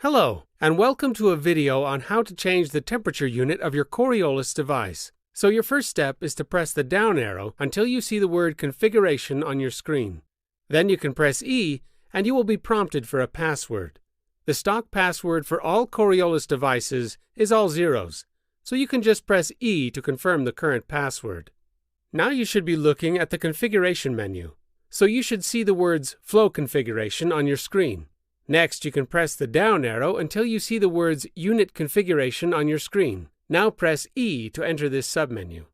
Hello, and welcome to a video on how to change the temperature unit of your Coriolis device. So your first step is to press the down arrow until you see the word Configuration on your screen. Then you can press E and you will be prompted for a password. The stock password for all Coriolis devices is all zeros, so you can just press E to confirm the current password. Now you should be looking at the configuration menu, so you should see the words Flow Configuration on your screen. Next, you can press the down arrow until you see the words Unit Configuration on your screen. Now press E to enter this submenu.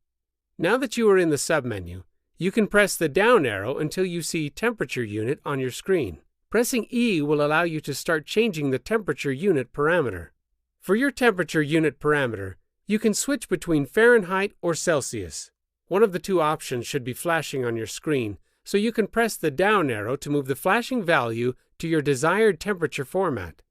Now that you are in the submenu, you can press the down arrow until you see Temperature Unit on your screen. Pressing E will allow you to start changing the temperature unit parameter. For your temperature unit parameter, you can switch between Fahrenheit or Celsius. One of the two options should be flashing on your screen, so you can press the down arrow to move the flashing value to your desired temperature format.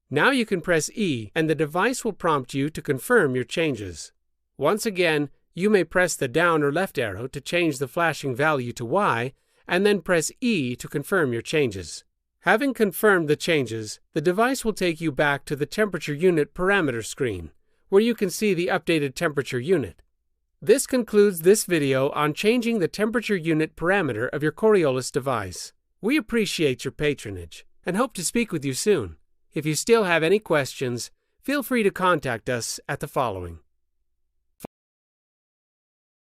Now you can press E and the device will prompt you to confirm your changes. Once again, you may press the down or left arrow to change the flashing value to Y, and then press E to confirm your changes. Having confirmed the changes, the device will take you back to the temperature unit parameter screen, where you can see the updated temperature unit. This concludes this video on changing the temperature unit parameter of your Coriolis device. We appreciate your patronage and hope to speak with you soon. If you still have any questions, feel free to contact us at the following.